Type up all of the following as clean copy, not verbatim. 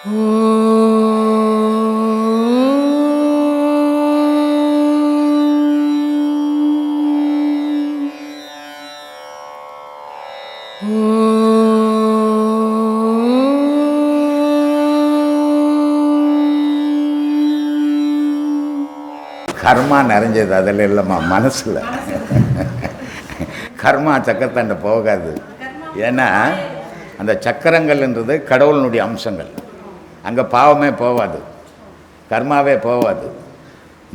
கர்மா நிறைஞ்சது அதில் இல்லைம்மா, மனசில். கர்மா சக்கரத்தாண்ட போகாது. ஏன்னா அந்த சக்கரங்கள்ன்றது கடவுளினுடைய அம்சங்கள். அங்கே பாவமே போகாது, கர்மாவே போகாது,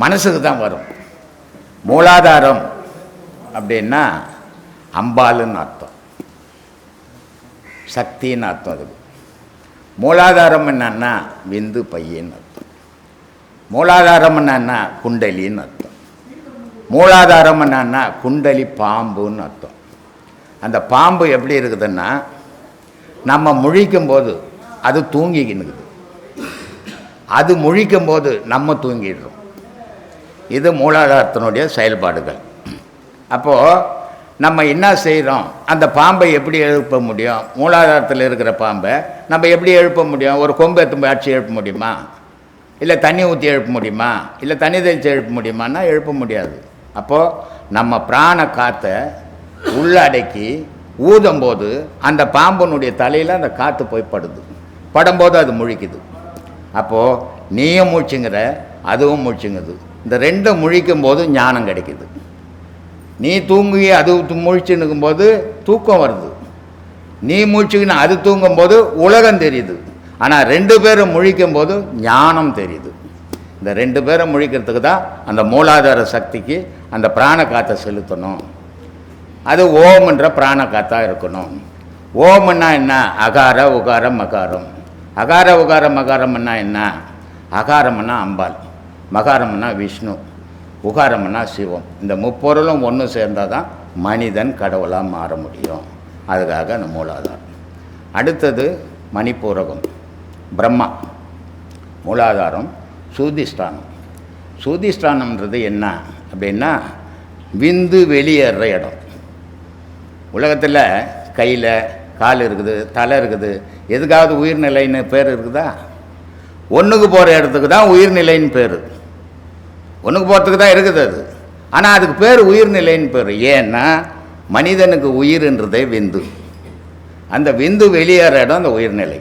மனசுக்கு தான் வரும். மூலாதாரம் அப்படின்னா அம்பாளுன்னு அர்த்தம், சக்தின்னு அர்த்தம். அதுக்கு மூலாதாரம் என்னன்னா விந்து பையன்னு அர்த்தம். மூலாதாரம் என்னன்னா குண்டலின்னு அர்த்தம். மூலாதாரம் என்னன்னா குண்டலி பாம்புன்னு அர்த்தம். அந்த பாம்பு எப்படி இருக்குதுன்னா, நம்ம முழிக்கும்போது அது தூங்கிக்கின்னுக்குது, அது முழிக்கும்போது நம்ம தூங்கிடுறோம். இது மூலாதாரத்தினுடைய செயல்பாடுகள். அப்போது நம்ம என்ன செய்கிறோம், அந்த பாம்பை எப்படி எழுப்ப முடியும்? மூலாதாரத்தில் இருக்கிற பாம்பை நம்ம எப்படி எழுப்ப முடியும்? ஒரு கொம்பு எத்தும்பு அடிச்சு எழுப்ப முடியுமா? இல்லை தண்ணி ஊற்றி எழுப்ப முடியுமா? இல்லை தண்ணி தெளித்து எழுப்ப முடியுமான்னா எழுப்ப முடியாது. அப்போது நம்ம பிராண காற்றை உள்ளடக்கி ஊதும்போது அந்த பாம்பனுடைய தலையில் அந்த காற்று போய் படுது, படும்போது அது முழிக்குது. அப்போது நீயும் முழிச்சுங்கிற, அதுவும் முழிச்சுங்குது. இந்த ரெண்டும் முழிக்கும் போது ஞானம் கிடைக்குது. நீ தூங்கி அது முழிச்சுன்னு இருக்கும்போது தூக்கம் வருது, நீ முழிச்சுக்கின்னு அது தூங்கும்போது உலகம் தெரியுது. ஆனால் ரெண்டு பேரும் முழிக்கும் போது ஞானம் தெரியுது. இந்த ரெண்டு பேரும் முழிக்கிறதுக்கு தான் அந்த மூலாதார சக்திக்கு அந்த பிராண காற்றை செலுத்தணும். அது ஓம்ன்ற பிராண காத்தாக இருக்கணும். ஓம்னா என்ன? அகார உகாரம் மகாரம். அகார உகாரம் மகாரம்னா என்ன? அகாரம்னா அம்பாள், மகாரம்னா விஷ்ணு, உகாரம்னா சிவம். இந்த முப்பொருளும் ஒன்று சேர்ந்தால் தான் மனிதன் கடவுளாக மாற முடியும். அதுக்காக அந்த மூலாதாரம். அடுத்தது மணிப்பூரகம், பிரம்மா. மூலாதாரம் சூதிஷ்டானம். சூதிஷ்டானம்ன்றது என்ன அப்படின்னா விந்து வெளியேற இடம். உலகத்தில் கையில் கால் இருக்குது, தலை இருக்குது, எதுக்காவது உயிர்நிலைன்னு பேர் இருக்குதா? ஒன்றுக்கு போகிற இடத்துக்கு தான் உயிர்நிலைன்னு பேர். ஒன்றுக்கு போகிறதுக்கு தான் இருக்குது அது, ஆனால் அதுக்கு பேர் உயிர்நிலைன்னு பேர். ஏன்னா மனிதனுக்கு உயிர்ன்றதே விந்து. அந்த விந்து வெளியேற இடம் அந்த உயிர்நிலை.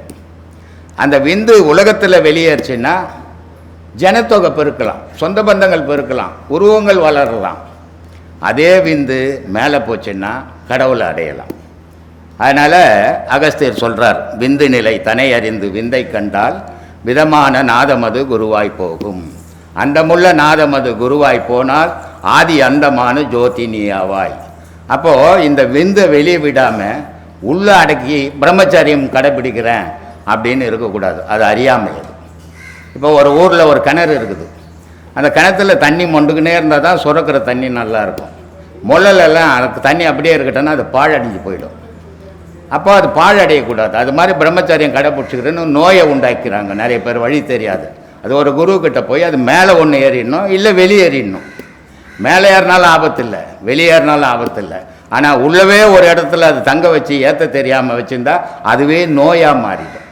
அந்த விந்து உலகத்தில் வெளியேறுச்சுன்னா ஜனத்தொகை பெருக்கலாம், சொந்த பந்தங்கள் பெருக்கலாம், உருவங்கள் வளரலாம். அதே விந்து மேலே போச்சுன்னா கடவுளை அடையலாம். அதனால் அகஸ்தியர் சொல்கிறார், விந்து நிலை தனை அறிந்து விந்தை கண்டால் விதமான நாதமது குருவாய் போகும். அந்தமுள்ள நாதமது குருவாய் போனால் ஆதி அந்தமான ஜோதி நீயாவாய். அப்போது இந்த விந்தை வெளியே விடாமல் உள்ள அடக்கி பிரம்மச்சரியம் கடைப்பிடிக்கிறேன் அப்படின்னு இருக்கக்கூடாது. அது அறியாமை. அது இப்போ ஒரு ஊரில் ஒரு கிணறு இருக்குது, அந்த கிணத்துல தண்ணி மொண்டுக்குன்னே இருந்தால் தான் சுரக்கிற தண்ணி நல்லாயிருக்கும். முள்ளலெல்லாம் அதுக்கு தண்ணி அப்படியே இருக்கட்டோன்னா அது பாழடைஞ்சு போயிடும். அப்போ அது பாழடையக்கூடாது. அது மாதிரி பிரம்மச்சரியம் கடைப்பிடிச்சிக்கிறேன்னு நோயை உண்டாக்கிறாங்க நிறைய பேர், வழி தெரியாது. அது ஒரு குருக்கிட்ட போய் அது மேலே ஒன்று ஏறிடணும், இல்லை வெளியேறிடணும். மேலே ஏறினாலும் ஆபத்து இல்லை, வெளியேறினாலும் ஆபத்து இல்லை. ஆனால் உள்ளவே ஒரு இடத்துல அது தங்க வச்சு ஏற்ற தெரியாமல் வச்சுருந்தா அதுவே நோயாக மாறிடும்.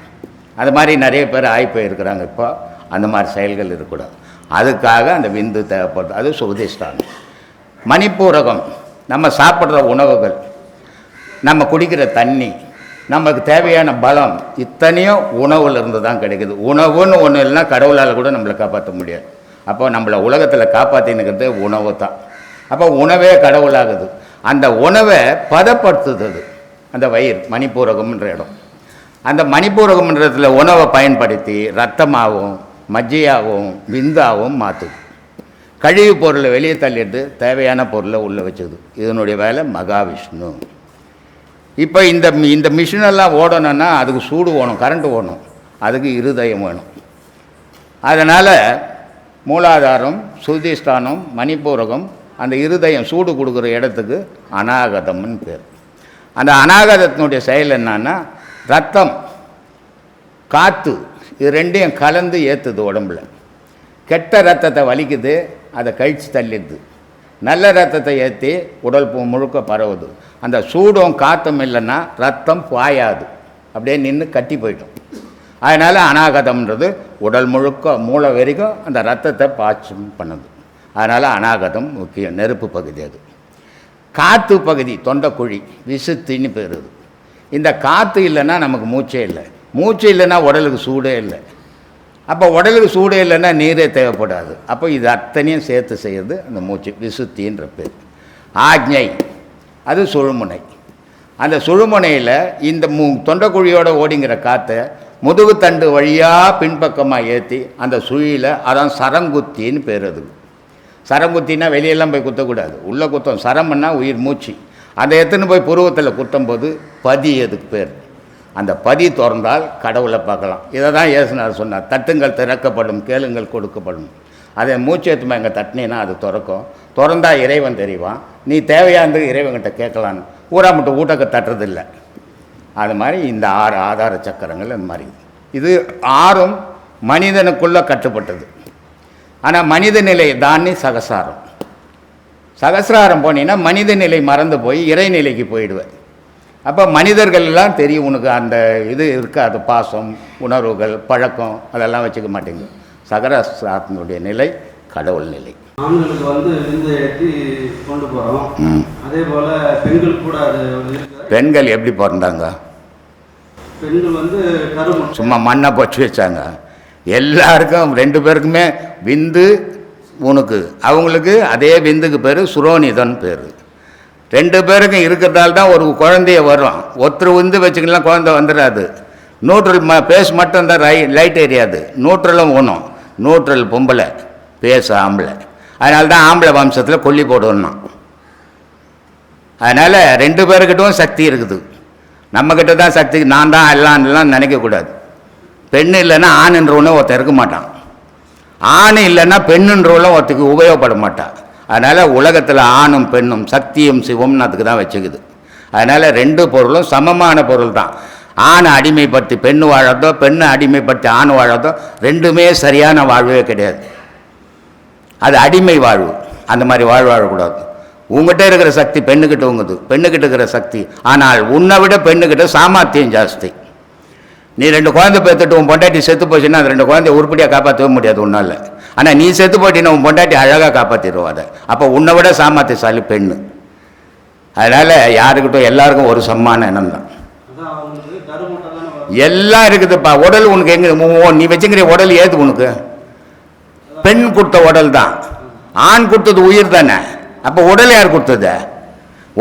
அது மாதிரி நிறைய பேர் ஆகிப்போயிருக்கிறாங்க. இப்போ அந்த மாதிரி செயல்கள் இருக்கக்கூடாது. அதுக்காக அந்த விந்து தேவைப்படுது. அது சுதிஷ்டானம். மணிப்பூரகம் நம்ம சாப்பிட்ற உணவுகள், நம்ம குடிக்கிற தண்ணி, நமக்கு தேவையான பலம், இத்தனையும் உணவுல இருந்து தான் கிடைக்குது. உணவுன்னு ஒன்று இல்லைன்னா கடவுளால் கூட நம்மளை காப்பாற்ற முடியாது. அப்போ நம்மளை உலகத்தில் காப்பாற்றினுக்கிறது உணவு தான். அப்போ உணவே கடவுளாகுது. அந்த உணவை பதப்படுத்துது அந்த வயிறு, மணிப்பூரகம்ன்ற இடம். அந்த மணிப்பூரகம்ன்றத்தில் உணவை பயன்படுத்தி ரத்தமாகவும் மஜ்ஜையாகவும் விந்தாகவும் மாற்றுது. கழிவு பொருளை வெளியே தள்ளிட்டு தேவையான பொருளை உள்ளே வச்சுது. இதனுடைய வேலை மகாவிஷ்ணு. இப்போ இந்த மிஷினெல்லாம் ஓடணும்னா அதுக்கு சூடு வேணும், கரண்ட்டு வேணும், அதுக்கு இருதயம் வேணும். அதனால் மூலாதாரம், சுதிஷ்டானம், மணிப்பூரகம், அந்த இருதயம் சூடு கொடுக்குற இடத்துக்கு அநாகதம்னு பேர். அந்த அநாகதத்தினுடைய செயல் என்னன்னா ரத்தம், காற்று, இது ரெண்டையும் கலந்து ஏற்றுது உடம்புல. கெட்ட ரத்தத்தை வலிக்குது, அதை கழித்து தள்ளிடுது. நல்ல ரத்தத்தை ஏற்றி உடல் முழுக்க பரவுது. அந்த சூடும் காற்றும் இல்லைன்னா ரத்தம் பாயாது, அப்படியே நின்று கட்டி போயிட்டோம். அதனால் அநாகதம்ன்றது உடல் முழுக்க மூளை வரைக்கும் அந்த ரத்தத்தை பாய்ச்சும் பண்ணுது. அதனால் அநாகதம் முக்கியம். நெருப்பு பகுதி அது. காற்று பகுதி தொண்டைக்குழி விசுத்தின்னு பேருது. இந்த காற்று இல்லைன்னா நமக்கு மூச்சே இல்லை. மூச்சு இல்லைன்னா உடலுக்கு சூடே இல்லை. அப்போ உடலுக்கு சூடே இல்லைன்னா நீரே தேவைப்படாது. அப்போ இது அத்தனையும் சேர்த்து செய்கிறது அந்த மூச்சு விசுத்தின்ற பேர். ஆக்ஞை அது சுழுமுனை. அந்த சுழுமுனையில் இந்த தொண்டைக்குழியோட ஓடிங்கிற காற்றை முதுகுத்தண்டு வழியாக பின்பக்கமாக ஏற்றி அந்த சுழியில் அதான் சரங்குத்தின்னு பேர். அது சரங்குத்தின்னா வெளியெல்லாம் போய் குத்தக்கூடாது, உள்ளே குத்தம். சரம்னா உயிர் மூச்சு. அதை எடுத்துன்னு போய் புருவத்தில் குத்தும்போது பதி அதுக்கு பேர். அந்த பதி திறந்தால் கடவுளை பார்க்கலாம். இதை தான் இயேசுநாதர் சொன்னார், தட்டுங்கள் திறக்கப்படும், கேளுங்கள் கொடுக்கப்படும். அதை மூச்சு ஏற்றுமா எங்கே தட்டினீன்னா அது திறக்கும். திறந்தா இறைவன் தெரிவான். நீ தேவையானது இறைவன்கிட்ட கேட்கலான்னு. ஊரா மட்டும் ஊட்டக்க தட்டுறதில்லை. அது மாதிரி இந்த 6 ஆதார சக்கரங்கள் அந்த மாதிரி. இது 6ம் மனிதனுக்குள்ளே கட்டுப்பட்டது. ஆனால் மனித நிலை தாண்டி சகசாரம். சகசிராரம் போனீங்கன்னா மனித நிலை மறந்து போய் இறைநிலைக்கு போயிடுவேன். அப்போ மனிதர்கள்லாம் தெரியும் உனக்கு அந்த இது இருக்காது. பாசம், உணர்வுகள், பழக்கம் அதெல்லாம் வச்சுக்க மாட்டேங்க. சகசிராரத்தினுடைய நிலை கடவுள் நிலை. ஆண்களுக்கு விந்து ஏற்றி கொண்டு போகிறோம். அதே போல் பெண்கள் கூட அது பெண்கள் எப்படி பிறந்தாங்க? பெண்கள் சும்மா மண்ணை பொச்சு வச்சாங்க. எல்லாருக்கும் 2 பேருக்குமே விந்து உனக்கு, அவங்களுக்கு அதே விந்துக்கு பேர் சுரோனிதன் பேர். 2 பேருக்கும் இருக்கிறதால தான் ஒரு குழந்தைய வரும். ஒருத்தர் விந்து வச்சுக்கலாம் குழந்தை வந்துடாது. நியூட்ரல் பேஸ் மட்டும் தான் லைட் எரியாது. நியூட்ரலும் ஒன்றும். நியூட்ரல் பொம்பளை, பேஸ் ஆம்பளை. அதனால தான் ஆம்பளை வம்சத்தில் கொல்லி போடணும். அதனால் 2 பேருக்கிட்டும் சக்தி இருக்குது. நம்மக்கிட்ட தான் சக்தி. நான் தான் எல்லாம் நினைக்கக்கூடாது. பெண் இல்லைன்னா ஆணுன்றவனே ஒருத்தன் இருக்க மாட்டான். ஆண் இல்லைன்னா பெண்ணுன்றவளும் ஒருத்தருக்கு உபயோகப்பட மாட்டான். அதனால் உலகத்தில் ஆணும் பெண்ணும் சக்தியும் சிவம்னு அதுக்கு தான் வச்சுக்குது. அதனால் 2 பொருளும் சமமான பொருள் தான். ஆணை அடிமைப்படுத்தி பெண் வாழறதோ, பெண்ணை அடிமைப்படுத்தி ஆண் வாழறதோ 2மே சரியான வாழ்வே கிடையாது. அது அடிமை வாழ்வு. அந்த மாதிரி வாழக்கூடாது. உங்கள்கிட்ட இருக்கிற சக்தி பெண்ணுக்கிட்ட உங்குது, பெண்ணுக்கிட்ட இருக்கிற சக்தி. ஆனால் உன்னை விட பெண்ணுக்கிட்ட சாமர்த்தியம் ஜாஸ்தி. நீ 2 குழந்தை பேத்துட்டு உன் பொண்டாட்டி செத்து போச்சுன்னா அந்த 2 குழந்தைய உருப்படியாக காப்பாற்றவே முடியாது உன்னால். ஆனால் நீ செத்து போட்டின்னா உன் பொண்டாட்டி அழகாக காப்பாற்றிடுவோம் அதை. அப்போ உன்னை விட சாமர்த்தியசாலி பெண்ணு. அதனால் யாருக்கிட்டும் எல்லாருக்கும் ஒரு சமமான எண்ணம் தான். எல்லாம் இருக்குதுப்பா. உடல் உனக்கு எங்கே நீ வச்சுக்கிற உடல் ஏது உனக்கு? பெண் கொடுத்த உடல் தான். ஆண் கொடுத்தது உயிர் தானே. அப்போ உடல் யார் கொடுத்தது?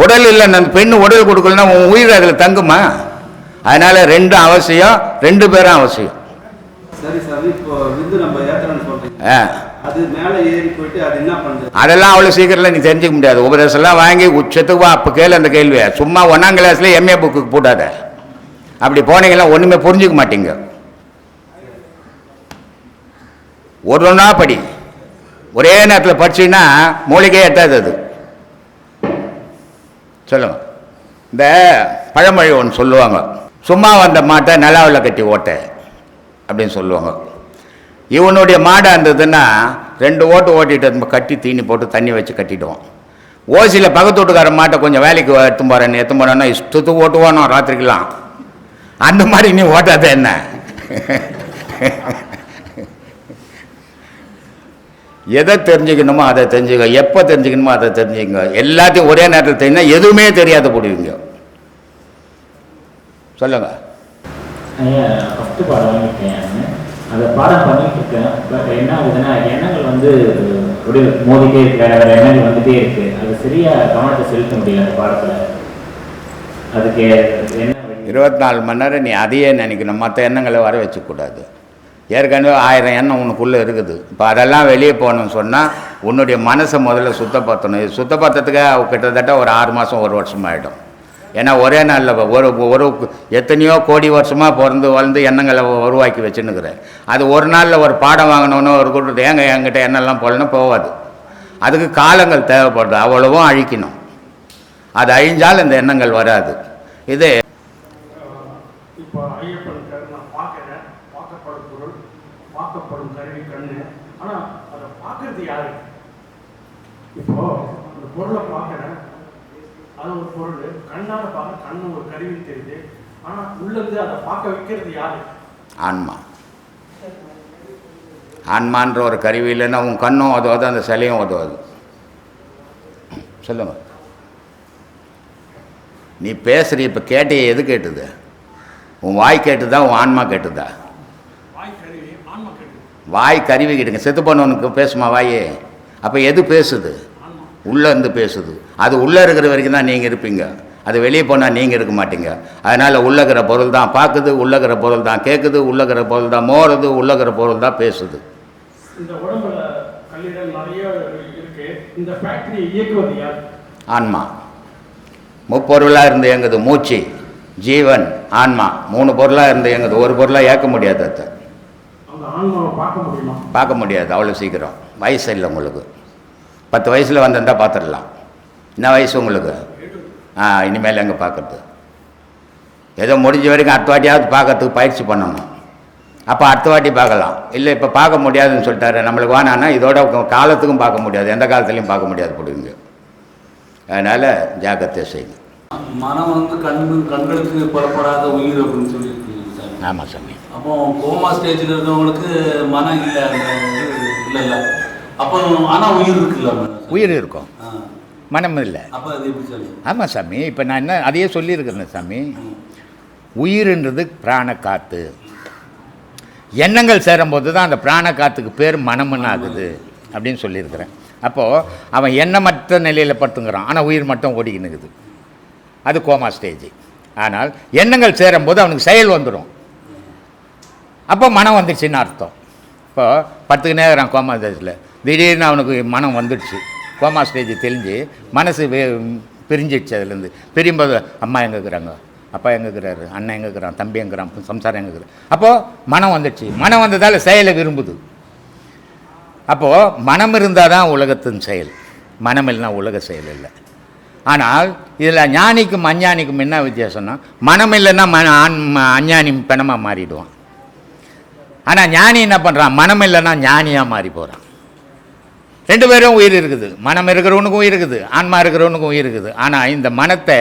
உடல் இல்லை. அந்த பெண் உடல் கொடுக்கலன்னா உன் உயிர் அதில் தங்குமா? அதனால 2 அவசியம், 2 பேரும் அவசியம். சரி சார், இப்போ விந்து நம்ம ஏத்துறன்னு சொல்றீங்க. அது மேலே ஏறி போயிட்டு அது என்ன பண்ணுது? அதெல்லாம் அவ்வளோ சீக்கிரத்தில் நீ தெரிஞ்சுக்க முடியாது. உபதேசம்லாம் வாங்கி உச்சத்துக்கு வா. அப்போ கேளு அந்த கேள்வியை. சும்மா 1ஆம் கிளாஸ்ல MA புக்கு போடாத. அப்படி போனீங்கன்னா ஒன்றுமே புரிஞ்சுக்க மாட்டீங்க. ஒன்றா படி. ஒரே நேரத்தில் படிச்சுன்னா மூலிகையே எட்டாது. அது சொல்லுங்க. இந்த பழமொழி ஒன்று சொல்லுவாங்க, சும்மா வந்த மாட்டை நிலாவில் கட்டி ஓட்ட அப்படின்னு சொல்லுவாங்க. இவனுடைய மாடாக இருந்ததுன்னா 2 ஓட்டு ஓட்டிட்டு கட்டி தீனி போட்டு தண்ணி வச்சு கட்டிடுவான். ஓசியில் பக்கத்து வீட்டுக்கார மாட்டை கொஞ்சம் வேலைக்கு எடுத்து போறேன்னா இஷ்டத்துக்கு ஓட்டுவானோ ராத்திரிக்கெல்லாம். அந்த மாதிரி நீ ஓட்டாத என்ன? எதை தெரிஞ்சுக்கணுமோ அதை தெரிஞ்சுக்க, எப்போ தெரிஞ்சுக்கணுமோ அதை தெரிஞ்சுக்கங்க. எல்லாத்தையும் ஒரே நேரத்தில் தெரிஞ்சா எதுவுமே தெரியாத போடுவீங்க. சொல்லுங்க. ஃபஸ்ட்டு பாடம் வாங்கிட்டேன். அதை பாடம் பண்ணிட்டு இருக்கேன். பட் என்ன ஆகுதுன்னா எண்ணங்கள் அப்படியே மோதிட்டே இருக்கு. வேற எண்ணங்கள் வந்துட்டே இருக்கு. அது சரியாக கவனத்தை செலுத்த முடியல அந்த பாடத்தில். அதுக்கு என்ன 24 மணி நேரம் நீ அதையே நினைக்கணும். மற்ற எண்ணங்களை வர வச்சுக்கூடாது. ஏற்கனவே 1000 எண்ணம் உனக்குள்ளே இருக்குது. இப்போ அதெல்லாம் வெளியே போகணும்னு சொன்னால் உன்னுடைய மனசை முதல்ல சுத்தப்படுத்தணும். இது சுத்தப்படுத்துறதுக்கு கிட்டத்தட்ட ஒரு 6 மாதம் 1 வருஷம் ஆகிடும். ஏன்னா ஒரே நாளில் ஒரு எத்தனையோ கோடி வருஷமாக பிறந்து வளர்ந்து எண்ணங்களை உருவாக்கி வச்சுன்னுக்கிறேன். அது ஒரு நாளில் ஒரு பாடம் வாங்கினோன்னு ஒரு கூட்டு ஏங்க என்கிட்ட எண்ணெல்லாம் போலன்னு போகாது. அதுக்கு காலங்கள் தேவைப்படுது. அவ்வளவும் அழிக்கணும். அது அழிஞ்சால் இந்த எண்ணங்கள் வராது. இது இப்போ ஐயப்பன் நான் பார்க்குறேன், பார்க்கப்படும் பொருள், பார்க்கப்படும் கருவி கண்ணு. ஆனால் அதை பார்க்கறது யாரு? இப்போ அந்த பொருளை பார்க்குறேன், அது ஒரு பொருள். கண்ணால் பார்க்க கண்ணு ஒரு கருவி தெரியுது. ஆனால் உள்ளேருந்து அதை பார்க்க வைக்கிறது யாரு? ஆன்மா. ஆன்மான்ற ஒரு கருவி இல்லைன்னா உன் கண்ணும் உதவாது, அந்த சிலையும் உதவாது. சொல்லுங்க. நீ பேசுகிற இப்போ கேட்டே எது கேட்டுது? உன் வாய் கேட்டுதா, உன் ஆன்மா கேட்டுதா? வாய் கருவி கேட்டுங்க. செத்து போனவனுக்கு பேசுமா வாயே? அப்போ எது பேசுது? உள்ளே இருந்து பேசுது. அது உள்ளே இருக்கிற வரைக்கும் தான் நீங்கள் இருப்பீங்க. அது வெளியே போனால் நீங்கள் இருக்க மாட்டீங்க. அதனால் உள்ளகிற பொருள் தான் பார்க்குது, உள்ளகிற பொருள் தான் கேட்குது, உள்ளகிற பொருள் தான் மோறுது, உள்ளகிற பொருள் தான் பேசுது. இந்த உடம்புல கல்லீரல் நிறைய இருக்கு. இந்த ஃபேக்டரி இயக்குவது யார்? ஆன்மா. முப்பொருளாக இருந்து இயங்குது. மூச்சு, ஜீவன், ஆன்மா 3 பொருளாக இருந்து இயங்குது. ஒரு பொருளாக ஏற்க முடியாது. அதை அந்த ஆன்மாவை பார்க்க முடியுமா? பார்க்க முடியாது அவ்வளோ சீக்கிரம். வயசு இல்லை உங்களுக்கு. 10 வயசில் வந்திருந்தால் பார்த்துடலாம். என்ன வயசு உங்களுக்கு? இனிமேல் எங்கே பார்க்குறது? ஏதோ முடிஞ்ச வரைக்கும் அடுத்த வாட்டியாவது பார்க்கறதுக்கு பயிற்சி பண்ணணும். அப்போ அடுத்த வாட்டி பார்க்கலாம். இல்லை இப்போ பார்க்க முடியாதுன்னு சொல்லிட்டாரு, நம்மளுக்கு வேணான்னா இதோட காலத்துக்கும் பார்க்க முடியாது, எந்த காலத்துலையும் பார்க்க முடியாது போடுவீங்க. அதனால் ஜாக்கிரதை செய்யுங்க. மனம் வந்து கண்களுக்கு புலப்படாத உயிர் அப்படின்னு சொல்லியிருக்கீங்க சார். ஆமாம் சாமி. அப்போ கோமா ஸ்டேஜில் இருக்கவங்களுக்கு மனம் இல்லை, இல்லை அப்போ ஆனால் உயிர் இருக்குல்ல? உயிர் இருக்கும், மனம் இல்லை. அப்போ அது எப்படி சார்? ஆமாம் சாமி. இப்போ நான் என்ன அதையே சொல்லியிருக்கிறேன் சாமி. உயிர்ன்றது பிராண காற்று. எண்ணங்கள் சேரும்போது தான் அந்த பிராண காற்றுக்கு பேர் மனம்னு ஆகுது அப்படின்னு சொல்லியிருக்கிறேன். அப்போது அவன் எண்ணமற்ற நிலையில் படுத்துங்கிறான், ஆனால் உயிர் மட்டும் ஓடிக்கினுக்குது. அது கோமா ஸ்டேஜ். ஆனால் எண்ணங்கள் சேரும்போது அவனுக்கு செயல் வந்துடும். அப்போ மனம் வந்துடுச்சுன்னு அர்த்தம். இப்போ 10 நேரம் கோமா ஸ்டேஜில் திடீர்னு அவனுக்கு மனம் வந்துடுச்சு. கோமா ஸ்டேஜ் தெரிஞ்சு மனசு பிரிஞ்சிடுச்சு. அதுலேருந்து பிரியும்போது அம்மா எங்கே இருக்கிறாங்க, அப்பா எங்கே இருக்கிறாரு, அண்ணன் எங்கே இருக்கிறான், தம்பி எங்கிறான், சம்சாரம் எங்கே இருக்கிறான். அப்போது மனம் வந்துடுச்சு. மனம் வந்ததால் செயலை விரும்புது. அப்போது மனம் இருந்தால் தான் உலகத்தின் செயல், மனம் இல்லைனா உலக செயல் இல்லை. ஆனால் இதில் ஞானிக்கும் அஞ்ஞானிக்கும் என்ன வித்தியாசம்னா, மனம் இல்லைன்னா அஞ்ஞானி பிணமாக மாறிடுவான். ஆனால் ஞானி என்ன பண்ணுறான், மனம் இல்லைன்னா ஞானியாக மாறி போகிறான். 2 பேரும் உயிர் இருக்குது. மனம் இருக்கிறவனுக்கும் உயிர் இருக்குது, ஆன்மா இருக்கிறவனுக்கும் உயிர் இருக்குது. ஆனால் இந்த மனத்தை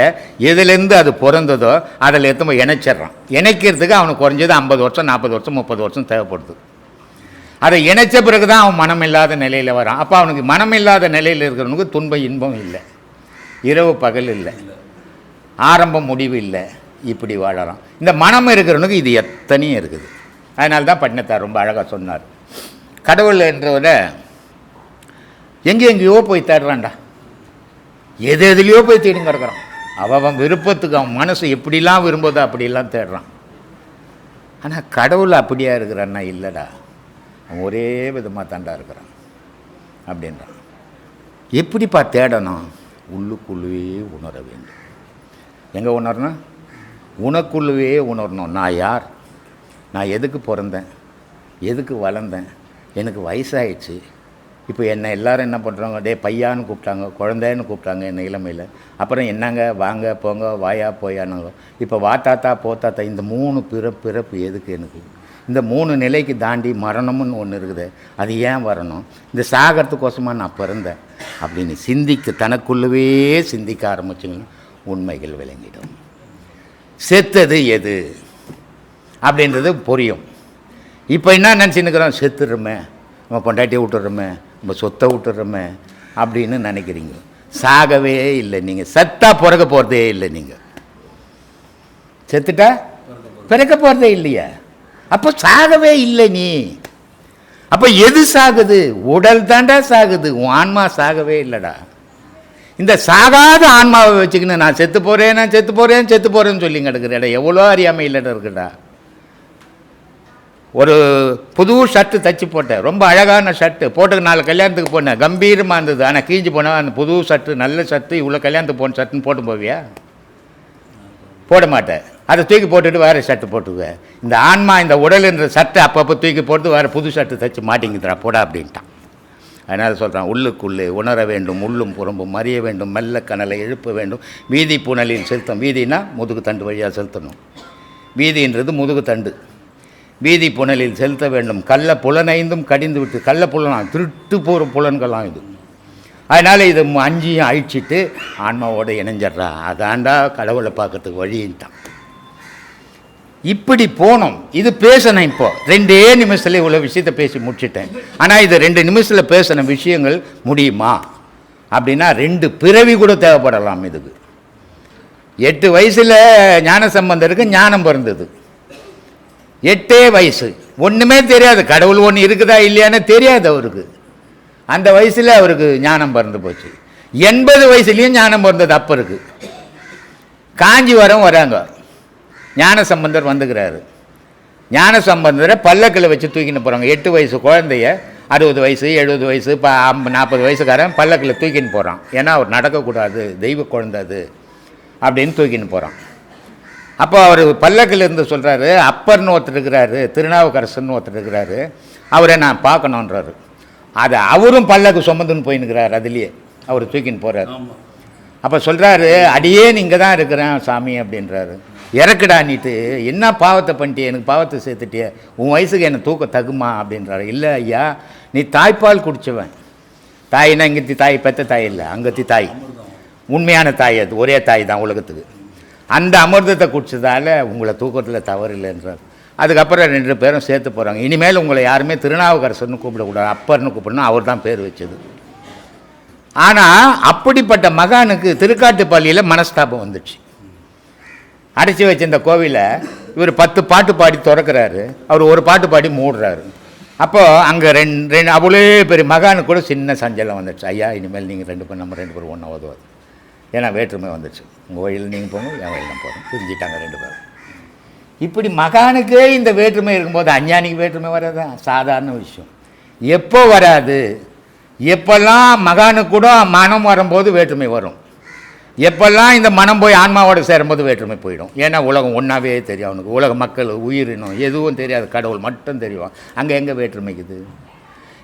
எதுலேருந்து அது பிறந்ததோ அதில் எடுத்து இணைச்சிட்றான். இணைக்கிறதுக்கு அவனுக்கு குறைஞ்சது 50 வருஷம் 40 வருஷம் 30 வருஷம் தேவைப்படுது. அதை இணைச்ச பிறகு தான் அவன் மனம் இல்லாத நிலையில் வரான். அப்போ அவனுக்கு மனம் இல்லாத நிலையில் இருக்கிறவனுக்கு துன்பம் இன்பம் இல்லை, இரவு பகல் இல்லை, ஆரம்பம் முடிவு இல்லை, இப்படி வாழறான். இந்த மனம் இருக்கிறவனுக்கு இது எத்தனையும் இருக்குது. அதனால தான் பட்டினத்தார் ரொம்ப அழகாக சொன்னார், கடவுள் என்றவரை எங்கேயோ போய் தேடுறான்டா, எதுலையோ போய் தேடிங்க இருக்கிறான். அவன் விருப்பத்துக்கு அவன் மனசு எப்படிலாம் விரும்புதோ அப்படிலாம் தேடுறான். ஆனால் கடவுள் அப்படியா இருக்கிறான்னா இல்லைடா, அவன் ஒரே விதமாக தாண்டா இருக்கிறான் அப்படின்றான். எப்படிப்பா தேடணும்? உள்ளுக்குள்ளவே உணர வேண்டும். எங்கே உணரணும்? உனக்குள்ளவே உணரணும். நான் யார், நான் எதுக்கு பிறந்தேன், எதுக்கு வளர்ந்தேன், எனக்கு வயசாகிடுச்சு. இப்போ என்னை எல்லோரும் என்ன பண்ணுறாங்க, டே பையான்னு கூப்பிட்டாங்க, குழந்தைன்னு கூப்பிட்டாங்க என்னை இளமையில். அப்புறம் என்னங்க வாங்க போங்க வாயா போயானுங்க. இப்போ வா தாத்தா போ தாத்தா. இந்த 3 பிறப்பு எதுக்கு எனக்கு? இந்த 3 நிலைக்கு தாண்டி மரணம்னு ஒன்று இருக்குது, அது ஏன் வரணும்? இந்த சாகரத்துக்கோசமாக நான் பிறந்தேன் அப்படின்னு தனக்குள்ளவே சிந்திக்க ஆரம்பிச்சிங்கன்னா உண்மைகள் விளங்கிடும். செத்தது எது அப்படின்றது புரியும். இப்போ என்ன நினச்சின்னுக்கிறோம், செத்துடுறோமே, நம்ம பொண்டாட்டியை விட்டுடுறோமே, நம்ம சொத்தை விட்டுடுறோமே அப்படின்னு நினைக்கிறீங்க. சாகவே இல்லை. நீங்கள் சத்தா பிறக்க போகிறதே இல்லை. நீங்கள் செத்துட்டா பிறக்க போகிறதே இல்லையா? அப்போ சாகவே இல்லை நீ. அப்போ எது சாகுது? உடல் தாண்டா சாகுது, உன் ஆன்மா சாகவே இல்லைடா. இந்த சாகாத ஆன்மாவை வச்சுக்கின்னு நான் செத்து போகிறேன்னு சொல்லிங்க எடுக்கிறேடா. எவ்வளோ அறியாமை இல்லைடா இருக்குடா. ஒரு புது ஷர்ட்டு தைச்சி போட்டேன், ரொம்ப அழகான ஷர்ட்டு போட்டு 4 கல்யாணத்துக்கு போனேன், கம்பீரமாக இருந்தது. ஆனால் கீஞ்சி போனால் அந்த புது ஷர்ட்டு நல்ல ஷர்ட்டு இவ்வளோ கல்யாணத்துக்கு போன ஷர்ட்டுன்னு போட்டு போவியா? போட மாட்டேன். அதை தூக்கி போட்டுட்டு வேறு ஷர்ட்டு போட்டுக்குவேன். இந்த ஆன்மா இந்த உடல்ன்ற ஷர்ட்டை அப்பப்போ தூக்கி போட்டு வேறு புது ஷர்ட்டு தைச்சி மாட்டிங்குதுடா போடா அப்படின்ட்டான். அதனால் சொல்கிறான், உள்ளுக்குள்ளே உணர வேண்டும், உள்ளும் புறம்பும் அறிய வேண்டும், மெல்ல கனலை எழுப்ப வேண்டும், வீதி புனலில் செலுத்தும். வீதினா முதுகு தண்டு வழியாக செலுத்தணும். வீதின்றது முதுகு தண்டு. வீதி புனலில் செலுத்த வேண்டும். கள்ள புலனைந்தும் கடிந்து விட்டு, கள்ள புலனாம் திருட்டு போகிற புலன்கள்லாம் இது. அதனால் இது 5ஐயும் அழிச்சிட்டு ஆன்மாவோடு இணைஞ்சிட்றா. அதாண்டா கடவுளை பார்க்கறதுக்கு வழின்ட்டான். இப்படி போனோம். இது பேசணும். இப்போ 2 நிமிஷத்துல இவ்வளோ விஷயத்தை பேசி முடிச்சிட்டேன். ஆனால் இது 2 நிமிஷத்தில் பேசின விஷயங்கள் முடியுமா அப்படின்னா 2 பிறவி கூட தேவைப்படலாம். இதுக்கு 8 வயசில் ஞானசம்பந்தருக்கு ஞானம் பிறந்தது. 8 வயசு, ஒன்றுமே தெரியாது, கடவுள் ஒன்று இருக்குதா இல்லையான்னு தெரியாது அவருக்கு. அந்த வயசில் அவருக்கு ஞானம் பிறந்து போச்சு. 80 வயசுலேயும் ஞானம் பிறந்தது அப்பருக்கு. காஞ்சிபுரம் வராங்க, ஞானசம்பந்தர் வந்துக்கிறாரு. ஞானசம்பந்தரை பல்லக்கில் வச்சு தூக்கின்னு போகிறாங்க. 8 வயசு குழந்தைய 60 வயசு 70 வயசு 40 வயசுக்காரன் பல்லக்கில் தூக்கின்னு போகிறான். ஏன்னா அவர் நடக்கக்கூடாது, தெய்வ குழந்தை அது அப்படின்னு தூக்கின்னு போகிறான். அப்போ அவர் பல்லக்கில் இருந்து சொல்கிறாரு, அப்பர்னு ஒருத்தர் இருக்கிறாரு, திருநாவுக்கரசர்னு ஒருத்தர் இருக்கிறாரு, அவரை நான் பார்க்கணுன்றாரு. அதை அவரும் பல்லக்கு சுமந்துன்னு போயின்னுக்கிறார். அதுலேயே அவர் தூக்கின்னு போகிறார். அப்போ சொல்கிறாரு, அடியே நீங்கள் தான் இருக்கிறேன் சாமி அப்படின்றாரு. இறக்குடா நீட்டு, என்ன பாவத்தை பண்ணிட்டியே, எனக்கு பாவத்தை சேர்த்துட்டியே, உன் வயசுக்கு என்னை தூக்க தகுமா அப்படின்றாரு. இல்லை ஐயா, நீ தாய்ப்பால் குடித்தவன். தாய்னா இங்கத்தி தாய், பெற்ற தாய் இல்லை, அங்கத்தி தாய், உண்மையான தாய், அது ஒரே தாய் தான் உலகத்துக்கு. அந்த அமிர்தத்தை குடிச்சதால உங்களை தூக்கத்தில் தவறு இல்லைன்றார். அதுக்கப்புறம் 2 பேரும் சேர்த்து போகிறாங்க. இனிமேல் உங்களை யாருமே திருநாவுக்கரசர்னு கூப்பிடக்கூடாது, அப்பர்னு கூப்பிடணும், அவர் தான் பேர் வச்சது. ஆனால் அப்படிப்பட்ட மகானுக்கு திருக்காட்டுப்பள்ளியில் மனஸ்தாபம் வந்துடுச்சு. அடைச்சி வச்ச இந்த கோவிலை இவர் 10 பாட்டு பாடி திறக்கிறாரு, அவர் ஒரு பாட்டு பாடி மூடுறாரு. அப்போது அங்கே 2 அவ்வளோ பெரிய மகானுக்கு கூட சின்ன சஞ்சலம் வந்துடுச்சு. ஐயா, இனிமேல் நீங்கள் 2 பேர், நம்ம 2 பேரும் ஒன்றா உதவாது, ஏன்னா வேற்றுமை வந்துடுச்சு. உங்கள் வழியில் நீங்கள் போங்க, என் வழியில் நான் போகிறோம், பிரிஞ்சிட்டாங்க 2 பேரும். இப்படி மகானுக்கே இந்த வேற்றுமை இருக்கும்போது அஞ்ஞானிக்கு வேற்றுமை வராதா? சாதாரண விஷயம். எப்போ வராது? எப்பெல்லாம் மகானுக்கு கூட மனம் வரும்போது வேற்றுமை வரும். எப்பெல்லாம் இந்த மனம் போய் ஆன்மாவோடு சேரும்போது வேற்றுமை போயிடும். ஏன்னா உலகம் ஒன்றாவே தெரியும் அவனுக்கு. உலக மக்கள், உயிரினம் எதுவும் தெரியாது, கடவுள் மட்டும் தெரியும். அங்கே எங்கே வேற்றுமைக்குது?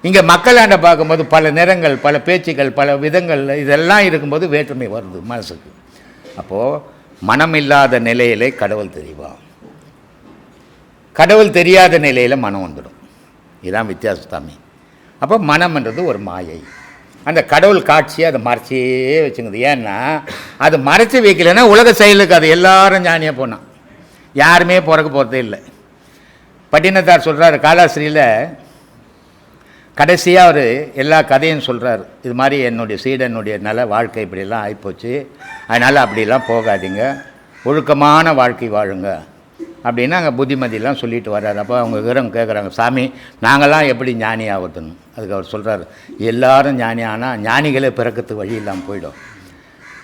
இங்கே மக்களாண்ட பார்க்கும்போது பல நிறங்கள், பல பேச்சுக்கள், பல விதங்கள், இதெல்லாம் இருக்கும்போது வேற்றுமை வருது மனசுக்கு. அப்போது மனம் இல்லாத நிலையிலே கடவுள் தெரிவா, கடவுள் தெரியாத நிலையில் மனம் வந்துடும். இதுதான் வித்தியாசத்தாமி. அப்போ மனம்ன்றது ஒரு மாயை. அந்த கடவுள் காட்சியை அதை மறைச்சியே வச்சுங்குது. ஏன்னா அது மறைச்சி வைக்கலைன்னா உலக செயலுக்கு அது எல்லாரும் ஞானியாக போனான், யாருமே பிறக்க போகிறதே இல்லை. பட்டினத்தார் சொல்கிறார், காலாஸ்திரியில் கடைசியாக அவர் எல்லா கதையும் சொல்கிறார். இது மாதிரி என்னுடைய சீடனுடைய நல்ல வாழ்க்கை இப்படியெல்லாம் ஆகிப்போச்சு, அதனால் அப்படிலாம் போகாதீங்க, ஒழுக்கமான வாழ்க்கை வாழுங்க அப்படின்னு அங்கே புத்திமதியெல்லாம் சொல்லிட்டு வர்றாரு. அப்போ அவங்க கேட்குறாங்க, சாமி நாங்கள்லாம் எப்படி ஞானி ஆகுதுன்னு. அதுக்கு அவர் சொல்கிறார், எல்லாரும் ஞானி ஆனால் ஞானிகளே பிறக்கிறதுக்கு வழி இல்லாமல் போயிடும்.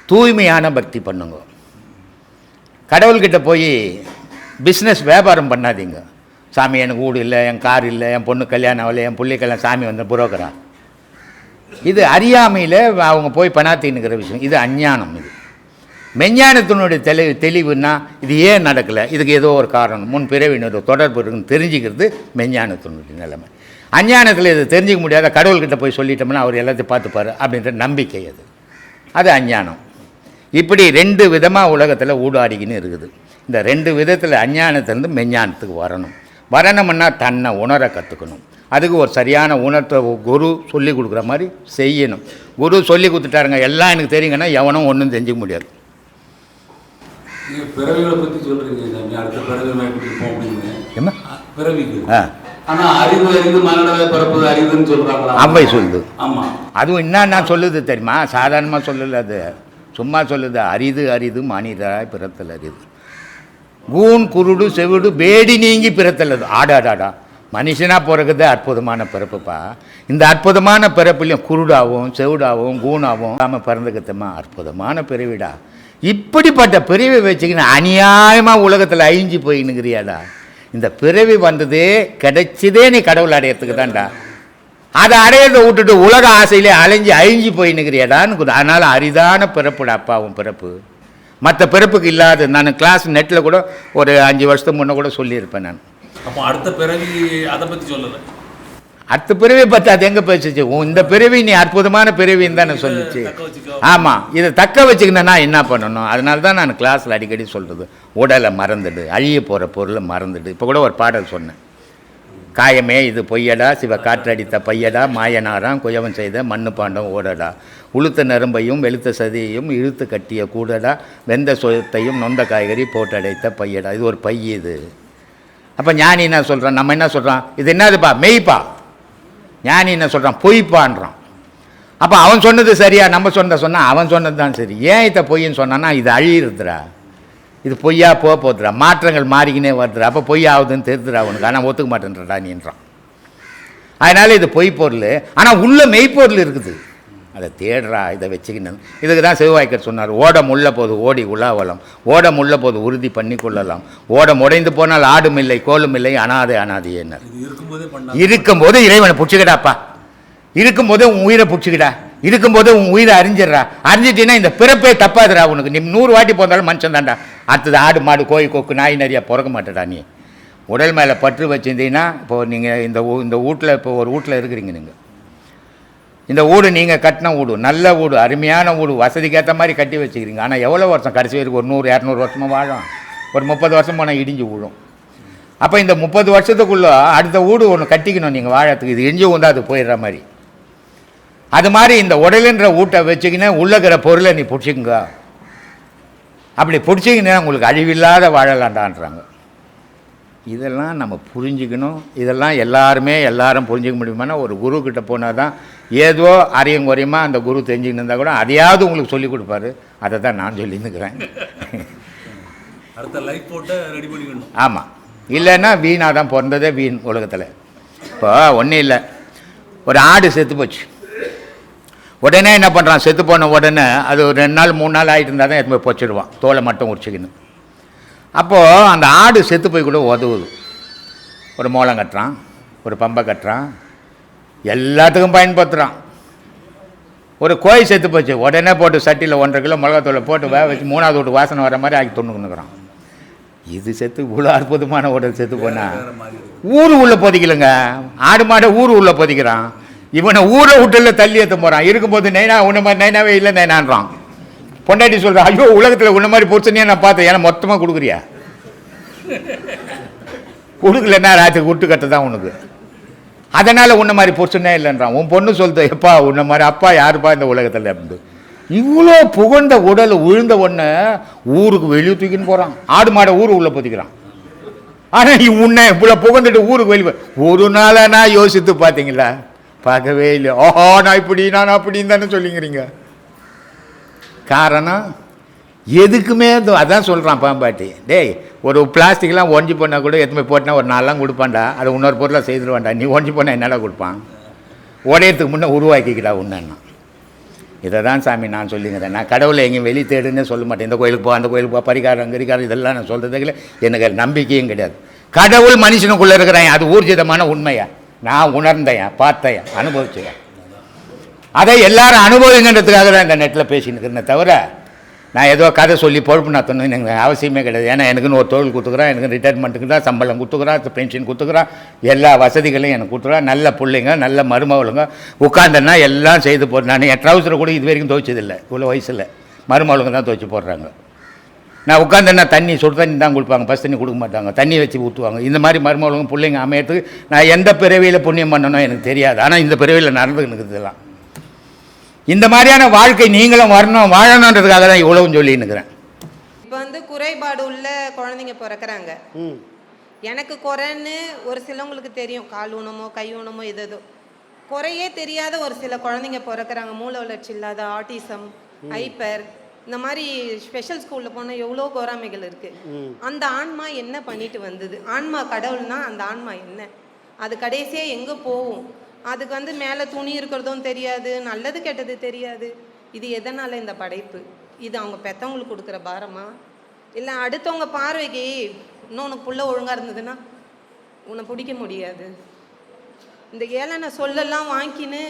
தூய்மையான பக்தி பண்ணுங்க. கடவுள்கிட்ட போய் பிஸ்னஸ் வியாபாரம் பண்ணாதீங்க. சாமி எனக்கு வீடு இல்லை, என் கார் இல்லை, என் பொண்ணு கல்யாணம் ஆகலை, என் பிள்ளைக்கெல்லாம் சாமி வந்து புரோக்கரா. இது அறியாமையில் அவங்க போய் பணாத்தின்னுக்கிற விஷயம். இது அஞ்ஞானம். இது மெஞ்ஞானத்தினுடைய தெளிவுன்னா இது ஏன் நடக்கலை, இதுக்கு ஏதோ ஒரு காரணம், முன் பிறவினோட தொடர்பு இருக்குன்னு தெரிஞ்சுக்கிறது மெஞ்ஞானத்தினுடைய நிலைமை. அஞ்ஞானத்தில் இது தெரிஞ்சிக்க முடியாத, கடவுள்கிட்ட போய் சொல்லிட்டோம்னா அவர் எல்லாத்தையும் பார்த்துப்பார் அப்படின்ற நம்பிக்கை, அது அஞ்ஞானம். இப்படி 2 விதமாக உலகத்தில் ஊடாடிக்கின்னு இருக்குது. இந்த 2 விதத்தில் அஞ்ஞானத்திலேருந்து மெஞ்ஞானத்துக்கு வரணும்னா தன்னை உணர கற்றுக்கணும். அதுக்கு ஒரு சரியான உணர்த்தை குரு சொல்லி கொடுக்குற மாதிரி செய்யணும். குரு சொல்லி கொடுத்துட்டாருங்க எல்லாம் எனக்கு தெரியுங்கன்னா எவனும் ஒன்றும் தெரிஞ்சிக்க முடியாது. நீங்கள் பிறவிகளை பற்றி சொல்கிறீங்க, அடுத்த பிறவி போக முடியுங்க என்ன பிறவிக்கு. ஆனால் அறிவு மனநல பிறப்பது அறிவுன்னு சொல்கிறாங்களா? அவை சொல்லுது. ஆமாம், அதுவும் என்ன சொல்லுது தெரியுமா? சாதாரணமாக சொல்லல, அது சும்மா சொல்லுது. அரிது மனிதராய் பிறத்தல் அரிது, கூன் குருடு செவிடு பேடி நீங்கி பிறத்தல் அது. ஆடாடாடா, மனுஷனாக பிறகுது அற்புதமான பிறப்புப்பா. இந்த அற்புதமான பிறப்புலையும் குருடாகவும் செவிடாகவும் கூணாகவும் நாம பிறந்துக்கிட்டோமா, அற்புதமான பிறவிடா. இப்படிப்பட்ட பிறவி வச்சுக்கின்னு அநியாயமாக உலகத்தில் அழிஞ்சு போயின்னுக்கிறியாடா. இந்த பிறவி வந்ததே கிடைச்சதே நீ கடவுள் அடையிறதுக்கு தான்டா. அதை அடையிறத விட்டுட்டு உலக ஆசையிலே அழிஞ்சு போயின்னுக்கிறியாடான்னு. அதனால் அரிதான பிறப்புடா அப்பாவும் பிறப்பு, மற்ற பிறப்புக்கு இல்லாது. நான் கிளாஸ் நெட்டில் கூட ஒரு 5 வருஷத்துக்கு முன்னே கூட சொல்லியிருப்பேன் நான். அப்போ அடுத்த பிறவி அதை பற்றி சொல்லலை. அடுத்த பிறவி பற்றி அது எங்கே பேசிச்சு? இந்த பிறவி நீ அற்புதமான பிறவின்னு தான் சொல்லிச்சு. ஆமாம், இதை தக்க வச்சுக்கணுன்னா என்ன பண்ணணும்? அதனால தான் நான் கிளாஸில் அடிக்கடி சொல்கிறது, உடலை மறந்துடு, அழிய போகிற பொருளை மறந்துடு. இப்போ கூட ஒரு பாடல் சொன்னேன், காயமே இது பொய்யடா, சிவ காற்றடித்த பையடா, மாயனாராம் குயவன் செய்த மண்ணு பாண்டம் ஓடடா, உளுத்த நரும்பையும் வெளுத்த சதியையும் இழுத்து கட்டிய கூடடா, வெந்த சொத்தையும் நொந்த காய்கறி போட்டடைத்த பையடா. இது ஒரு பை, இது அப்போ ஞானி என்ன சொல்கிறான், நம்ம என்ன சொல்கிறான், இது என்னதுப்பா மெய்ப்பா. ஞானி என்ன சொல்கிறான், பொய்ப்பான்றான். அப்போ அவன் சொன்னது சரியா, நம்ம சொன்னால் அவன் சொன்னது தான் சரி. ஏன் இதை பொய்ன்னு சொன்னான்னா, இது அழியிறதுரா, இது பொய்யா போகுதுரா, மாற்றங்கள் மாறிக்கினே வருதுரா, அப்போ பொய் ஆகுதுன்னு தெரிஞ்சுடா உனக்கு, ஆனால் ஒத்துக்க மாட்டேன்றா நீன்றான். அதனால் இது பொய் பொருள், ஆனால் உள்ள மெய்ப்பொருள் இருக்குது, அதை தேடுறா, இதை வச்சுக்கணும். இதுக்கு தான் சிவவாய்க்கர் சொன்னார், ஓடம் உள்ள போது ஓடி உலாவலாம், ஓடம் உள்ள போது உறுதி பண்ணி கொள்ளலாம், ஓடம் உடைந்து போனால் ஆடும் இல்லை கோலும் இல்லை அனாதை அனாதையேன்னார். இருக்கும்போது இறைவனை பிடிச்சிக்கிடாப்பா, இருக்கும்போது உன் உயிரை பிடிச்சிக்கிடா, இருக்கும்போது உன் உயிரை அறிஞ்சிடறா. அறிஞ்சிட்டீங்கன்னா இந்த பிறப்பே தப்பாதுடா உனக்கு. நீ 100 வாட்டி போந்தாலும் மனுஷன் தான்டா. அடுத்தது ஆடு மாடு கோழி கொக்கு நாய் நிறையா பிறக்க மாட்டேடா. நீ உடல் மேலே பற்று வச்சுருந்தீங்கன்னா, இப்போது நீங்கள் இந்த வீட்டில், இப்போ ஒரு வீட்டில் இருக்கிறீங்க நீங்கள், இந்த வீடு நீங்கள் கட்டின வீடு, நல்ல வீடு, அருமையான வீடு, வசதிக்கேற்ற மாதிரி கட்டி வச்சுக்கிறீங்க. ஆனால் எவ்வளோ வருஷம் கடைசி வரைக்கும் ஒரு 100-200 வருஷமாக வாழும், ஒரு 30 வருஷம் போனால் இடிஞ்சு விழும். அப்போ இந்த 30 வருஷத்துக்குள்ளே அடுத்த வீடு ஒன்று கட்டிக்கணும் நீங்கள் வாழறதுக்கு. இது இடிஞ்சு வந்தால் அது போயிடுற மாதிரி. அது மாதிரி இந்த உடலுன்ற வீட்டை வச்சுக்கின்னு உள்ளக்கிற பொருளை நீ பிடிச்சிக்குங்க. அப்படி பிடிச்சிக்கின்னா உங்களுக்கு அழிவில்லாத வாழலாண்டான்றாங்க. இதெல்லாம் நம்ம புரிஞ்சுக்கணும். இதெல்லாம் எல்லாரும் புரிஞ்சிக்க முடியுமானா, ஒரு குரு கிட்ட போனால் தான் ஏதோ அரையும் குறையுமா அந்த குரு தெரிஞ்சுக்கிட்டு இருந்தால் கூட அதையாவது உங்களுக்கு சொல்லிக் கொடுப்பாரு. அதை தான் நான் சொல்லியிருந்துக்கிறேன். அடுத்த லைஃப் போட்டு ரெடி பண்ணிக்கணும். ஆமாம், இல்லைன்னா வீணாக தான் பிறந்ததே வீண் உலகத்தில். இப்போ ஒன்றும் இல்லை, ஒரு ஆடு செத்து போச்சு. உடனே என்ன பண்ணுறான், செத்து போன உடனே அது ஒரு 2 நாள் 3 நாள் ஆகிட்டு இருந்தால் தான் எடுத்து போய் பொச்சிடுவான், தோலை மட்டும் உரிச்சிக்கணும். அப்போது அந்த ஆடு செத்து போய் கூட உதவுது. ஒரு மோளம் கட்டுறான், ஒரு பம்பை கட்டுறான், எல்லாத்துக்கும் பயன்படுத்துகிறான். ஒரு கோழி செத்து போச்சு, உடனே போட்டு சட்டியில் 1.5 கிலோ மிளகாத்தூளை போட்டு வேக வச்சு 3வது வீட்டு வாசனை வர மாதிரி ஆக்கி தொண்ணுக்குன்னுக்குறான். இது செத்து இவ்வளோ அற்புதமான உடல் செத்து போனால் ஊர் உள்ளே பொதிக்கலைங்க. ஆடு மாடை ஊர் உள்ளே பொதிக்கிறான். இவனை ஊரை விட்டுல தள்ளி ஏற்ற போகிறான். இருக்கும்போது நைனா உன்ன மாதிரி நைனாவே இல்லை நைனான்றான். பொண்டாட்டி சொல்கிறான், ஐயோ உலகத்தில் உன்ன மாதிரி பொறுத்தனையே நான் பார்த்தேன், ஏன்னா மொத்தமாக கொடுக்குறியா? கொடுக்கலன்னா ராத்திரி விட்டு கட்ட தான் உனக்கு. அதனால் உன்ன மாதிரி பொறுத்தனே இல்லைன்றான். உன் பொண்ணு சொல்லுது, எப்பா உன்ன மாதிரி அப்பா யாருப்பா இந்த உலகத்தில் அப்படின்னு. இவ்வளோ புகழ்ந்த உடல் விழுந்த ஒன்று ஊருக்கு வெளியே தூக்கின்னு போகிறான். ஆடு மாடை ஊரு உள்ளே பொதிக்கிறான். ஆனால் உன்னை இவ்வளோ புகழ்ந்துட்டு ஊருக்கு வெளியே ஒரு நாளானா யோசித்து பார்த்தீங்களா? பார்க்கவே இல்லை. ஓஹோ நான் இப்படி நான் அப்படின்னு தானே சொல்லிங்கிறீங்க. காரணம் எதுக்குமே அதான் சொல்கிறான் பாம்பாட்டி. டேய் ஒரு பிளாஸ்டிக்லாம் ஒஞ்சி போனால் கூட எதுவுமே போட்டினா ஒரு 4 நாள் கொடுப்பான்டா, அதை இன்னொரு பொருளாக செய்திருவான்டா. நீ ஒஞ்சி போனால் என்னடா கொடுப்பான்? உடையத்துக்கு முன்னே உருவாக்கிக்கிட்டா உன்னன்னா. இதை தான் சாமி நான் சொல்லிங்கிறேன். நான் கடவுளை எங்கேயும் வெளியே தேடுன்னே சொல்ல மாட்டேன். இந்த கோயிலுக்கு போ அந்த கோயிலுக்கு போ பரிகாரம் கரிகாரம் இதெல்லாம் நான் சொல்கிறதுக்குள்ள எனக்கு நம்பிக்கையும் கிடையாது. கடவுள் மனுஷனுக்குள்ளே இருக்கிறேன், அது ஊர்ஜிதமான உண்மையா நான் உணர்ந்தேன், பார்த்தேன், அனுபவிச்சேன். அதை எல்லாரும் அனுபவிங்கன்றதுக்காக தான் இந்த நெட்டில் பேசினுக்கிறேனே தவிர நான் ஏதோ கதை சொல்லி பொழுப்பு நடத்தணும்னு எனக்கு அவசியமே கிடையாது. ஏன்னா எனக்குன்னு ஒரு தொழில் கொடுத்துக்குறான், எனக்கு ரிட்டையர்மெண்ட்டுக்கு தான் சம்பளம் கொடுத்துக்குறான், பென்ஷன் கொடுத்துக்குறான், எல்லா வசதிகளையும் எனக்கு கொடுத்துக்குறான். நல்ல பிள்ளைங்க நல்ல மருமகளுங்க உட்காந்தன்னா எல்லாம் செய்து போடுறேன். நான் என் ட்ரௌசரை கூட இது வரைக்கும் துவைச்சதில்லை. இவ்வளோ வயசில் மருமகளுங்க தான் துவைச்சி போடுறாங்க. நான் உட்காந்தேன்னா தண்ணி சுடு தண்ணி தான் கொடுப்பாங்க, பஸ் தண்ணி கொடுக்க மாட்டாங்க, தண்ணி வச்சு ஊற்றுவாங்க. இந்த மாதிரி மருமகளுங்க பிள்ளைங்க அமையறதுக்கு நான் எந்த பிறவியில் புண்ணியம் பண்ணணும் எனக்கு தெரியாது. ஆனால் இந்த பிறவியில் நடந்துக்கிட்டு இதெல்லாம் இந்த மாதிரியான வாழ்க்கை நீங்களும் வரணும் வாழணுன்றதுக்காக தான் இவ்வளவும் சொல்லின்னுக்கிறேன். இப்போ வந்து குறைபாடு உள்ள குழந்தைங்க பிறக்கிறாங்க. எனக்கு குறைன்னு ஒரு சிலவங்களுக்கு தெரியும், கால் ஊனமோ கை ஊனமோ எதோ குறையே தெரியாத ஒரு சில குழந்தைங்க பிறக்கிறாங்க. மூளை வளர்ச்சி இல்லாத, ஆட்டிசம், ஹைப்பர், இந்த மாதிரி ஸ்பெஷல் ஸ்கூலில் போனால் எவ்வளோ கோராமைகள் இருக்குது. அந்த ஆன்மா என்ன பண்ணிட்டு வந்தது? ஆன்மா கடவுள்னா அந்த ஆன்மா என்ன? அது கடைசியாக எங்கே போகும்? அதுக்கு வந்து மேலே துணி இருக்கிறதும் தெரியாது, நல்லது கெட்டது தெரியாது. இது எதனால் இந்த படைப்பு? இது அவங்க பெற்றவங்களுக்கு கொடுக்குற பாரமா? இல்லை அடுத்தவங்க பார்வைக்கு இன்னொன்று புள்ள ஒழுங்காக இருந்ததுன்னா உன்னை பிடிக்க முடியாது. இந்த ஏழனை சொல்லலாம் வாங்கின்னு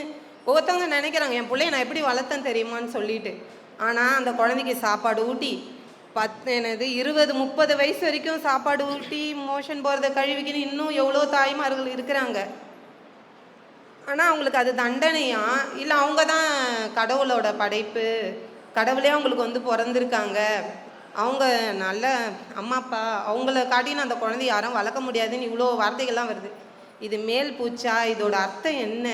ஒவ்வொருத்தவங்க நினைக்கிறாங்க, என் பிள்ளைய நான் எப்படி வளர்த்தேன் தெரியுமான்னு சொல்லிட்டு. ஆனால் அந்த குழந்தைக்கு சாப்பாடு ஊட்டி 20-30 வயசு வரைக்கும் சாப்பாடு ஊட்டி மோஷன் போகிறத கழுவிக்கின்னு இன்னும் எவ்வளோ தாய்மார்கள் இருக்கிறாங்க. ஆனால் அவங்களுக்கு அது தண்டனையா? இல்லை அவங்க தான் கடவுளோட படைப்பு, கடவுளே அவங்களுக்கு வந்து பிறந்திருக்காங்க, அவங்க நல்ல அம்மா அப்பா, அவங்கள காட்டின்னு அந்த குழந்தைய யாரும் வளர்க்க முடியாதுன்னு இவ்வளோ வார்த்தைகள்லாம் வருது. இது மேல் பூச்சா? இதோட அர்த்தம் என்ன?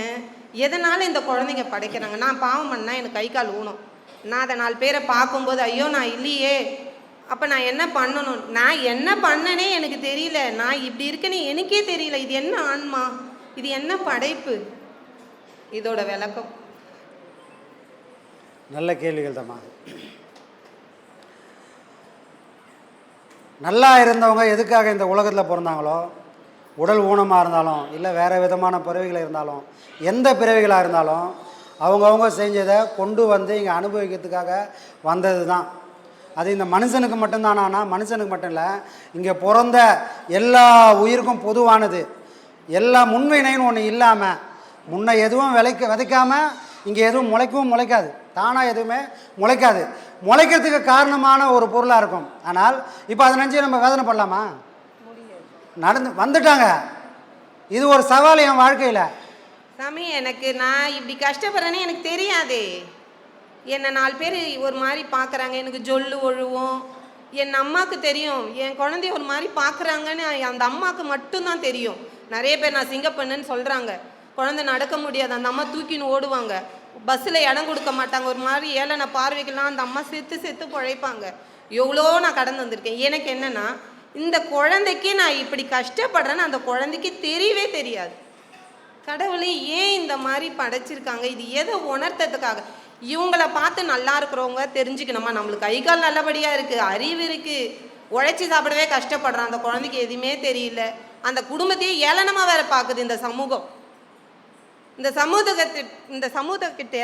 எதனால் இந்த குழந்தைங்க படைக்கிறாங்க? நான் பாவம் பண்ணால் எனக்கு கை கால் ஊனும். நான் அதை 4 பேரை பார்க்கும்போது ஐயோ நான் இல்லையே அப்போ நான் என்ன பண்ணணும்? நான் என்ன பண்ணனே எனக்கு தெரியல. நான் இப்படி இருக்கேன்னு எனக்கே தெரியல. இது என்ன ஆன்மா? இது என்ன படைப்பு? இதோட விளக்கம். நல்ல கேள்விகள் தாம்மா. நல்லா இருந்தவங்க எதுக்காக இந்த உலகத்தில் பிறந்தாங்களோ, உடல் ஊனமாக இருந்தாலும் இல்லை வேறு விதமான பிறவிகள் இருந்தாலும் எந்த பிறவிகளாக இருந்தாலும் அவங்கவுங்க செஞ்சதை கொண்டு வந்து இங்கே அனுபவிக்கிறதுக்காக வந்தது தான். அது இந்த மனுஷனுக்கு மட்டும்தானா? மனுஷனுக்கு மட்டும் இல்லை, இங்கே பிறந்த எல்லா உயிருக்கும் பொதுவானது. எல்லா முன்வினைன்னு ஒன்று இல்லாமல் முன்ன எதுவும் விதைக்காமல் இங்கே எதுவும் முளைக்கவும் முளைக்காது, தானாக எதுவுமே முளைக்காது. முளைக்கிறதுக்கு காரணமான ஒரு பொருளாக இருக்கும். ஆனால் இப்போ அதை நினச்சி நம்ம வேதனை பண்ணலாமா? நடந்து வந்துட்டாங்க. இது ஒரு சவால் என் வாழ்க்கையில். சாமி, எனக்கு நான் இப்படி கஷ்டப்படுறேன்னு எனக்கு தெரியாதே. என்னை 4 பேர் ஒரு மாதிரி பார்க்குறாங்க, எனக்கு ஜொல்லு ஒழுவும். என் அம்மாவுக்கு தெரியும் என் குழந்தைய ஒரு மாதிரி பார்க்குறாங்கன்னு. அந்த அம்மாவுக்கு மட்டும்தான் தெரியும். நிறைய பேர் நான் சிங்கப்பண்ணுன்னு சொல்கிறாங்க. குழந்தை நடக்க முடியாது, அந்த அம்மா தூக்கின்னு ஓடுவாங்க. பஸ்ஸில் இடம் கொடுக்க மாட்டாங்க, ஒரு மாதிரி ஏழை பார்வைக்கெல்லாம் அந்த அம்மா செத்து பிழைப்பாங்க. எவ்வளோ நான் கடந்து வந்திருக்கேன். எனக்கு என்னென்னா, இந்த குழந்தைக்கு நான் இப்படி கஷ்டப்படுறேன்னு அந்த குழந்தைக்கு தெரியவே தெரியாது. கடவுளே ஏன் இந்த மாதிரி படைச்சிருக்காங்க? இது எதை உணர்த்ததுக்காக? இவங்கள பார்த்து நல்லா இருக்கிறவங்க தெரிஞ்சுக்கணுமா, நம்மளுக்கு கை கால் நல்லபடியாக இருக்குது, அறிவு இருக்குது, உழைச்சி சாப்பிடவே கஷ்டப்படுறான், அந்த குழந்தைக்கு எதுவுமே தெரியல. அந்த குடும்பத்தையே ஏளனமாக வேற பார்க்குது இந்த சமூகம். இந்த சமூகத்திட்ட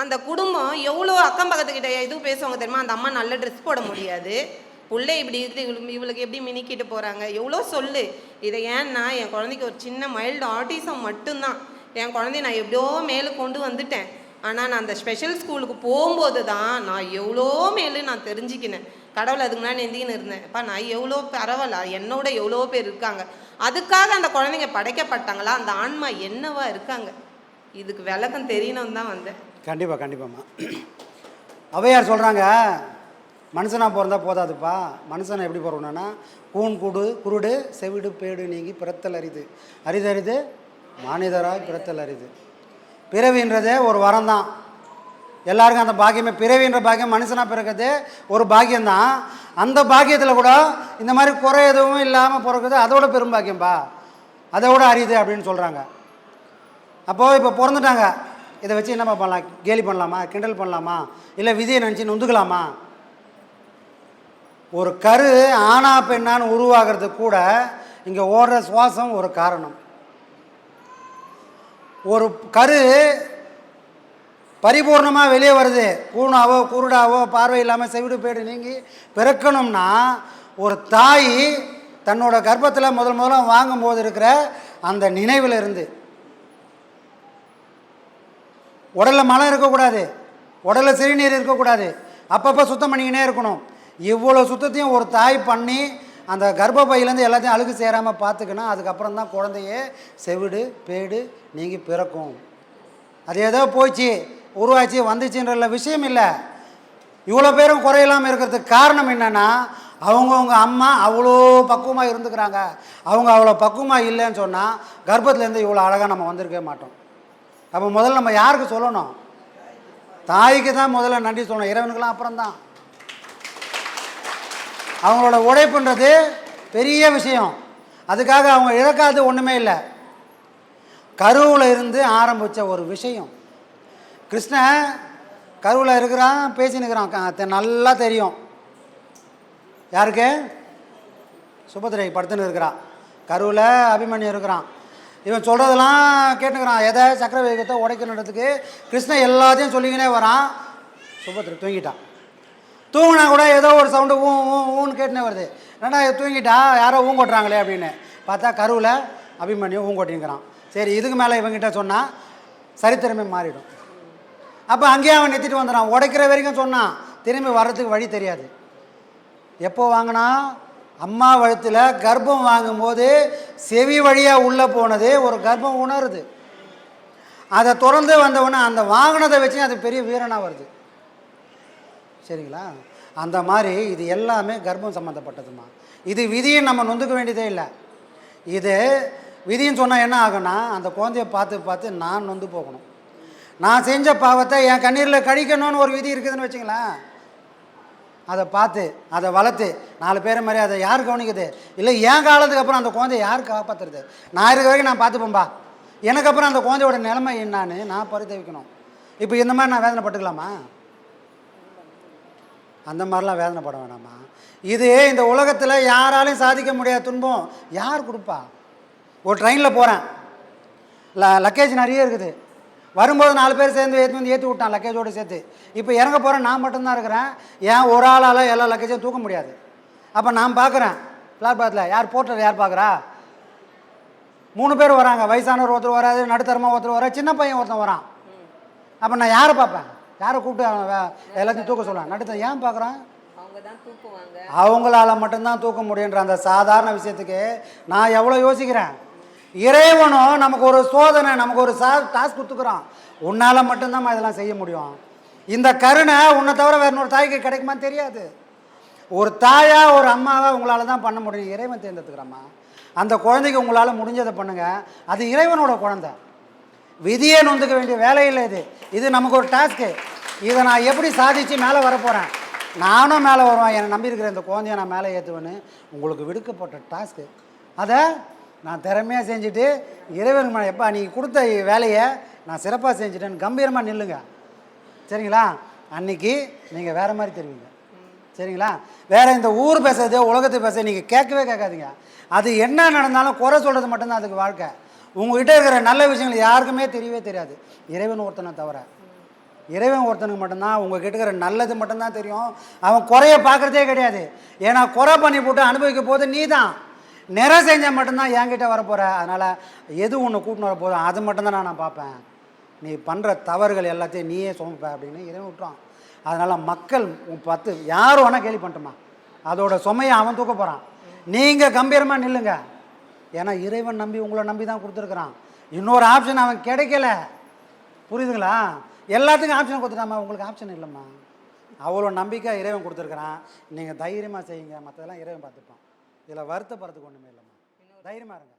அந்த குடும்பம் எவ்வளோ அக்கம் பக்கத்துக்கிட்ட எதுவும் பேசுவாங்க தெரியுமா? அந்த அம்மா நல்ல ட்ரெஸ் போட முடியாது, பிள்ளை இப்படி இருக்குது, இவளுக்கு எப்படி மினிக்கிட்டு போகிறாங்க, எவ்வளோ சொல்லு. இதை ஏன்னா என் குழந்தைக்கு ஒரு சின்ன மைல்டு ஆட்டிசம் மட்டும்தான். என் குழந்தைய நான் எப்படியோ மேலே கொண்டு வந்துட்டேன். ஆனால் நான் அந்த ஸ்பெஷல் ஸ்கூலுக்கு போகும்போது தான் நான் எவ்வளோ மேலே நான் தெரிஞ்சுக்கினேன். கடவுள் அதுக்கு முன்னாடி எந்திக்கின்னு இருந்தேன். அப்பா நான் எவ்வளோ பரவாயில்ல, என்னோட எவ்வளோ பேர் இருக்காங்க. அதுக்காக அந்த குழந்தைங்க படைக்கப்பட்டாங்களா? அந்த ஆன்மா என்னவா இருக்காங்க? இதுக்கு விளக்கம் தெரியணும் தான் வந்தேன். கண்டிப்பாக கண்டிப்பாம்மா. ஔவையார் சொல்கிறாங்க, மனுஷனாக பிறந்தா போதாதுப்பா, மனுஷனை எப்படி பிறக்கணும்னா கூன் கூடு குருடு செவிடு பேடு நீங்கி பிறத்தல் அரிது, அரிதறிது மானிதராய் பிறத்தல் அரிது. பிறவின்றதே ஒரு வரம் தான். எல்லாருக்கும் அந்த பாக்கியமே, பிறவின்ற பாக்கியம் மனுஷனாக பிறக்கிறது ஒரு பாக்கியம்தான். அந்த பாக்கியத்தில் கூட இந்த மாதிரி குறை எதுவும் இல்லாமல் பிறக்குது, அதோட பெரும் பாக்கியம்பா, அதோட அரியுது அப்படின்னு சொல்கிறாங்க. அப்போது இப்போ பிறந்துட்டாங்க, இதை வச்சு என்னப்பா பண்ணலாம்? கேலி பண்ணலாமா, கிண்டல் பண்ணலாமா, இல்லை விதியை நினச்சி நொந்துக்கலாமா? ஒரு கரு ஆணா பெண்ணான்னு உருவாகிறதுக்கு கூட இங்கே ஓடுற சுவாசம் ஒரு காரணம். ஒரு கரு பரிபூர்ணமாக வெளியே வருது, கூணாவோ குருடாவோ பார்வை இல்லாமல் செவிடு பேடு நீங்கி பிறக்கணும்னா ஒரு தாய் தன்னோட கர்ப்பத்தில் முதல்ல வாங்கும்போது இருக்கிற அந்த நினைவில் இருந்து, உடலில் மலம் இருக்கக்கூடாது, உடலில் சிறுநீர் இருக்கக்கூடாது, அப்பப்போ சுத்தம் பண்ணிக்கினே இருக்கணும். இவ்வளோ சுத்தத்தையும் ஒரு தாய் பண்ணி அந்த கர்ப்பப்பையிலேருந்து எல்லாத்தையும் அழுகு சேராமல் பார்த்துக்கணும். அதுக்கப்புறம் தான் குழந்தையே செவிடு பேடு நீங்கி பிறக்கும். அது ஏதோ போச்சு உருவாச்சு வந்துச்சுன்ற விஷயம் இல்லை. இவ்வளோ பேரும் குறையில்லாமல் இருக்கிறதுக்கு காரணம் என்னென்னா, அவங்கவுங்க அம்மா அவ்வளோ பக்குவமாக இருந்துக்கிறாங்க. அவங்க அவ்வளோ பக்குவமாக இல்லைன்னு சொன்னால் கர்ப்பத்துலேருந்து இவ்வளோ அழகாக நம்ம வந்திருக்கவே மாட்டோம். அப்போ முதல்ல நம்ம யாருக்கு சொல்லணும்? தாய்க்கு தான் முதல்ல நன்றி சொல்லணும், இறைவனுக்கெல்லாம் அப்புறம்தான். அவங்களோட உழைப்புன்றது பெரிய விஷயம். அதுக்காக அவங்க இழக்காது ஒன்றுமே இல்லை. கருவில் இருந்து ஆரம்பித்த ஒரு விஷயம். கிருஷ்ணன் கருவில் இருக்கிறான், பேசினுக்கிறான், நல்லா தெரியும் யாருக்கு? சுபத்திரை படுத்துன்னு இருக்கிறான், கருவில் அபிமன்யு இருக்கிறான். இவன் சொல்கிறதெல்லாம் கேட்டுக்கிறான். எதை சக்கர வேகத்தை உடைக்கணுன்றதுக்கு கிருஷ்ணன் எல்லாத்தையும் சொல்லிக்கினே வரான். சுபத்திரை தூங்கிட்டான். தூங்கினா கூட ஏதோ ஒரு சவுண்டு ஊன்னு கேட்டுனே வருது. என்னடா தூங்கிட்டா, யாரோ ஊங்கொட்டுறாங்களே அப்படின்னு பார்த்தா கருவில் அபிமன்யு ஊங்கொட்டிங்கிறான். சரி, இதுக்கு மேலே இவங்கிட்ட சொன்னால் சரித்திரமே மாறிடும். அப்போ அங்கேயே அவன் நிறுத்திட்டு வந்துடான். உடைக்கிற வரைக்கும் சொன்னான், திரும்பி வர்றதுக்கு வழி தெரியாது. எப்போ வாங்கினா? அம்மா வயிற்றில் கர்ப்பம் வாங்கும்போது செவி வழியாக உள்ளே போனது ஒரு கர்ப்பம் உணருது. அதை திறந்து வந்தவுடனே அந்த வாங்கினதை வச்சு அது பெரிய வீரனாக வருது. சரிங்களா? அந்த மாதிரி இது எல்லாமே கர்ப்பம் சம்மந்தப்பட்டதுமா. இது விதியை நம்ம நொந்துக்க வேண்டியதே இல்லை. இது விதின்னு சொன்னால் என்ன ஆகும்னா, அந்த குழந்தைய பார்த்து பார்த்து நான் நொந்து போகணும். நான் செஞ்ச பாவத்தை என் கண்ணீரில் கழிக்கணும்னு ஒரு விதி இருக்குதுன்னு வச்சுங்களேன். அதை பார்த்து அதை வளர்த்து 4 பேர் மாதிரி அதை யார் கவனிக்குது? இல்லை என் காலத்துக்கு அப்புறம் அந்த குழந்தைய யார் காப்பாற்றுறது? நான் இருக்க வரைக்கும் நான் பார்த்துப்பேன்பா. எனக்கு அப்புறம் அந்த குழந்தையோட நிலைமை என்னான்னு நான் பரிதவிக்கணும். இப்போ இந்த மாதிரி நான் வேதனைப்பட்டுக்கலாமா? அந்த மாதிரிலாம் வேதனைப்பட வேணாமா? இது இந்த உலகத்தில் யாராலையும் சாதிக்க முடியாத துன்பம் யார் கொடுப்பா? ஒரு ட்ரெயினில் போகிறேன், லக்கேஜ் நிறைய இருக்குது. வரும்போது 4 பேர் சேர்ந்து ஏற்றி விட்டான் லக்கேஜோடு சேர்த்து. இப்போ இறங்க போகிறேன், நான் மட்டும்தான் இருக்கிறேன். ஏன் ஒரு ஆளால் எல்லா லக்கேஜையும் தூக்க முடியாது. அப்போ நான் பார்க்குறேன் பிளாட்பாத்தில் யார் போர்ட்டர் யார் பார்க்குறா? 3 பேர் வராங்க. வயசானவர் ஒருத்தர் வராது, நடுத்தரமாக ஒருத்தர் வர, சின்ன பையன் ஒருத்தன் வரான். அப்போ நான் யாரை பார்ப்பேன்? யாரை கூப்பிட்டு எல்லாத்தையும் தூக்க சொல்லுவேன்? நடுத்தர ஏன் பார்க்குறேன்? அவங்களால மட்டும்தான் தூக்க முடியுன்ற அந்த சாதாரண விஷயத்துக்கு நான் எவ்வளோ யோசிக்கிறேன். இறைவனும் நமக்கு ஒரு சோதனை, நமக்கு ஒரு டாஸ்க் கொடுத்துக்கிறான். உன்னால் மட்டும்தான் இதெல்லாம் செய்ய முடியும். இந்த கருணை உன்னை தவிர வேற ஒரு தாய்க்கு கிடைக்குமான்னு தெரியாது. ஒரு தாயா ஒரு அம்மாவை உங்களால் தான் பண்ண முடியும். இறைவன் தேர்ந்தெடுத்துக்கிறம்மா. அந்த குழந்தைக்கு உங்களால் முடிஞ்சதை பண்ணுங்கள். அது இறைவனோட குழந்தை. விதியே நொந்துக்க வேண்டிய வேலையில் இது நமக்கு ஒரு டாஸ்க்கு. இதை நான் எப்படி சாதித்து மேலே வரப்போகிறேன்? நானும் மேலே வருவேன். என்னை நம்பியிருக்கிற இந்த குழந்தைய நான் மேலே ஏற்றுவேன்னு உங்களுக்கு விடுக்கப்பட்ட டாஸ்க்கு. அதை நான் திறமையாக செஞ்சுட்டு இறைவன் எப்போ நீ கொடுத்த வேலையை நான் சிறப்பாக செஞ்சுட்டேன்னு கம்பீரமாக நில்லுங்க. சரிங்களா? அன்றைக்கி நீங்கள் வேறு மாதிரி தெரிவிங்க. சரிங்களா? வேறு இந்த ஊர் பேசுறது உலகத்தை பேச நீங்கள் கேட்கவே கேட்காதீங்க. அது என்ன நடந்தாலும் குறை சொல்கிறது மட்டும்தான் அதுக்கு வாழ்க்கை. உங்கள்கிட்ட இருக்கிற நல்ல விஷயங்கள் யாருக்குமே தெரியவே தெரியாது, இறைவன் ஒருத்தனை தவிர. இறைவன் ஒருத்தனுக்கு மட்டும்தான் உங்கள்கிட்ட இருக்கிற நல்லது மட்டும்தான் தெரியும். அவன் குறைய பார்க்குறதே கிடையாது. ஏன்னா குறை பண்ணி போட்டு அனுபவிக்க போது நீ தான் நிறை செஞ்சால் மட்டும்தான் என்கிட்ட வரப்போகிற. அதனால் எது ஒன்று கூட்டின்னு வர போதும் அது மட்டும்தான் நான் பார்ப்பேன். நீ பண்ணுற தவறுகள் எல்லாத்தையும் நீயே சுமப்ப அப்படின்னு இறைவன் விட்டுறான். அதனால் மக்கள் 10 யாரும் வேணால் கேள்வி பண்ணிட்டோமா, அதோட சுமையை அவன் தூக்க போகிறான். நீங்கள் கம்பீரமாக நில்லுங்க. ஏன்னா இறைவன் நம்பி உங்களை நம்பி தான் கொடுத்துருக்குறான். இன்னொரு ஆப்ஷன் அவன் கிடைக்கல. புரியுதுங்களா? எல்லாத்துக்கும் ஆப்ஷன் கொடுத்துட்டாமா, உங்களுக்கு ஆப்ஷன் இல்லைம்மா. அவ்வளோ நம்பிக்கை இறைவன் கொடுத்துருக்குறான். நீங்கள் தைரியமாக செய்யுங்க, மற்றதெல்லாம் இறைவன் பார்த்துப்பான். இதில் வருத்தப்படுறதுக்கு ஒன்றுமே இல்லைம்மா. தைரியமாக இருங்க.